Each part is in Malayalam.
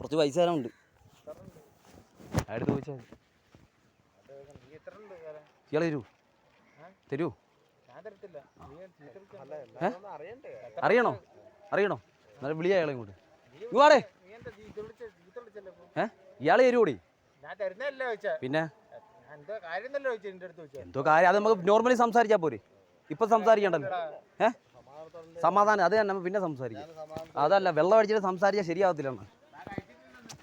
കുറച്ച് പൈസ തരാനുണ്ട്. അടുത്ത് ചോദിച്ചാൽ ഇയാൾ തരൂ. അറിയണോ എന്നാലും വിളിയാ ഇയാളെ ഇങ്ങോട്ട്. ഇങ്ങോട്ടേ ഇയാൾ തരുകൂടി. പിന്നെ എന്തോ കാര്യം, അത് നമുക്ക് നോർമലി സംസാരിച്ചാൽ പോരെ, ഇപ്പം സംസാരിക്കണ്ടല്ലോ. സമാധാനം അത് തന്നെ പിന്നെ സംസാരിക്കാം. അതല്ല വെള്ളം അടിച്ചിട്ട് സംസാരിച്ചാൽ ശരിയാവത്തില്ല.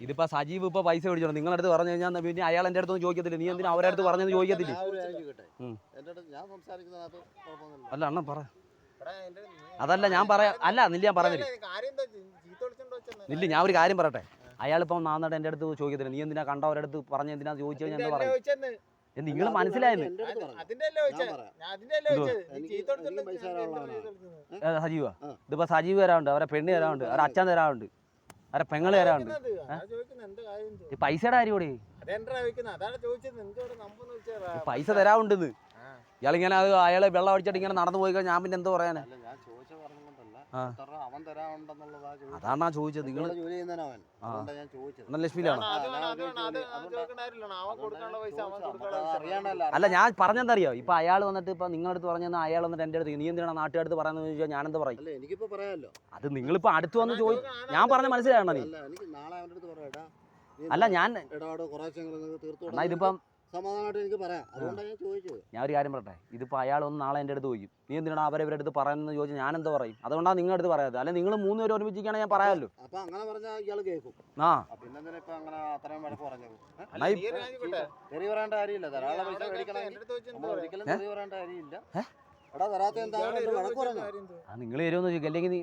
ഇതിപ്പോൾ സജീവ് ഇപ്പോൾ പൈസ മേടിച്ചോ നിങ്ങളുടെ അടുത്ത് പറഞ്ഞു കഴിഞ്ഞാൽ പിന്നെ അയാൾ എൻ്റെ അടുത്തൊന്നും ചോദിക്കത്തില്ല. നീ എന്തിനാ അവരുടെ അടുത്ത് പറഞ്ഞെന്ന് ചോദിക്കത്തില്ലേ? അല്ല അണ്ണ പറ. അതല്ല ഞാൻ പറയാം. അല്ല നില്ല ഞാൻ പറയുന്നില്ല. നില്ല ഞാൻ ഒരു കാര്യം പറയട്ടെ. അയാളിപ്പം നാന്നിട്ട് എൻ്റെ അടുത്ത് ചോദിക്കത്തില്ല. നീ എന്തിനാ കണ്ടവരുടെ അടുത്ത് പറഞ്ഞ എന്തിനാ ചോദിച്ചു കഴിഞ്ഞാൽ എന്താ പറയും? നിങ്ങൾ മനസ്സിലായെന്ന് സജീവാ. ഇതിപ്പോ സജീവ് തരാറുണ്ട്, അവരെ പെണ്ണ് തരാറുണ്ട്, അവരെ അച്ഛൻ തരാറുണ്ട്, അവരെ പെങ്ങള് തരാറുണ്ട്. പൈസയുടെ കാര്യോടെ പൈസ തരാറുണ്ടെന്ന് ഇയാളിങ്ങനെ അയാളെ വെള്ളം അടിച്ചിട്ട് ഇങ്ങനെ നടന്നു പോയി കഴിഞ്ഞാൽ ഞാൻ പിന്നെ എന്തോ പറയാനാ? അതാണ് ഞാൻ ചോദിച്ചത്. നിങ്ങൾ ലക്ഷ്മിയിലാണ്. അല്ല ഞാൻ പറഞ്ഞെന്തറിയോ, ഇപ്പൊ അയാൾ വന്നിട്ട് ഇപ്പൊ നിങ്ങളുടെ അടുത്ത് പറഞ്ഞാൽ അയാൾ വന്നിട്ട് എൻ്റെ അടുത്ത് നീ എന്തിനാണ് നാട്ടുകാർക്ക് പറയുന്നത് ചോദിച്ചാൽ ഞാൻ എന്താ പറയും? അത് നിങ്ങളിപ്പോ അടുത്ത് വന്ന് ചോദിച്ചു. ഞാൻ പറഞ്ഞ മനസ്സിലാണോ നീ? അല്ല ഞാൻ എന്നാ ഇതിപ്പം സമാധാനമായിട്ട് എനിക്ക് പറയാം. അതുകൊണ്ടാണ് ഞാൻ ചോദിച്ചത്. ഞാൻ ഒരു കാര്യം പറയട്ടെ. ഇതിപ്പോൾ അയാളൊന്ന് നാളെ എൻ്റെ അടുത്ത് ചോദിക്കും നീ എന്തിനാണ് അവരെ അടുത്ത് പറയുന്നത് ചോദിച്ചാൽ ഞാൻ എന്താ പറയും? അതുകൊണ്ടാണ് നിങ്ങളുടെ അടുത്ത് പറയാത്തത്. അല്ലെ നിങ്ങൾ 3 പേര് ഒരുമിച്ചിരിക്കുകയാണെങ്കിൽ ഞാൻ പറയാമല്ലോ. അപ്പൊ അങ്ങനെ പറഞ്ഞാൽ ഇയാൾ കേൾക്കും. പിന്നെ ഇപ്പൊ അങ്ങനെ അത്രയും വഴക്ക് പറഞ്ഞത് തെറി പറയേണ്ട കാര്യമില്ല. ധാരാളം പൈസ മേടിക്കണമെങ്കിൽ ഒരിക്കലും തെറി പറയേണ്ട കാര്യമില്ല. എടാ തരാത്ത എന്താ വഴക്ക് പറഞ്ഞു? നിങ്ങൾ തരുമെന്ന് ചോദിക്കും. അല്ലെങ്കിൽ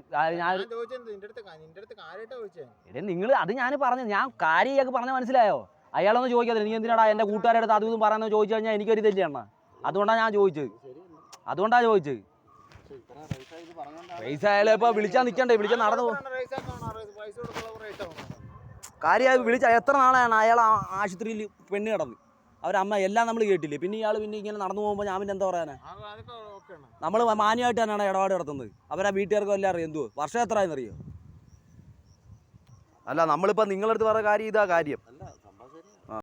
നിങ്ങൾ അത് ഞാൻ പറഞ്ഞു. ഞാൻ കാര്യമൊക്കെ പറഞ്ഞാൽ മനസ്സിലായോ? അയാളൊന്നും ചോദിക്കാതെ നീ എന്തിനാടാ എൻ്റെ കൂട്ടുകാരുടെ അടുത്ത് അതും പറയുന്നത് ചോദിച്ചു കഴിഞ്ഞാൽ എനിക്കൊരു ഇതില്ല അണ്ണ. അതുകൊണ്ടാണ് ഞാൻ ചോദിച്ചത്. പൈസ അയാളെ ഇപ്പോൾ വിളിച്ചാൽ നിൽക്കണ്ടേ? വിളിച്ചാൽ നടന്നു പോകും. കാര്യമായി വിളിച്ചാൽ എത്ര നാളെയാണ് അയാൾ ആശുപത്രിയിൽ പെണ്ണ് കിടന്ന് അവരമ്മ എല്ലാം നമ്മൾ കേട്ടില്ലേ? പിന്നെ ഇയാൾ പിന്നെ ഇങ്ങനെ നടന്നു പോകുമ്പോൾ ഞാൻ പിന്നെ എന്താ പറയാനാ? നമ്മൾ മാന്യമായിട്ട് തന്നെയാണ് ഇടപാട് നടത്തുന്നത്. അവരാ വീട്ടുകാർക്കും എല്ലാം അറിയാം. എന്തുവോ വർഷം എത്ര ആയെന്നറിയോ? അല്ല നമ്മളിപ്പോൾ നിങ്ങളടുത്ത് പറഞ്ഞ കാര്യം ഇതാ കാര്യം.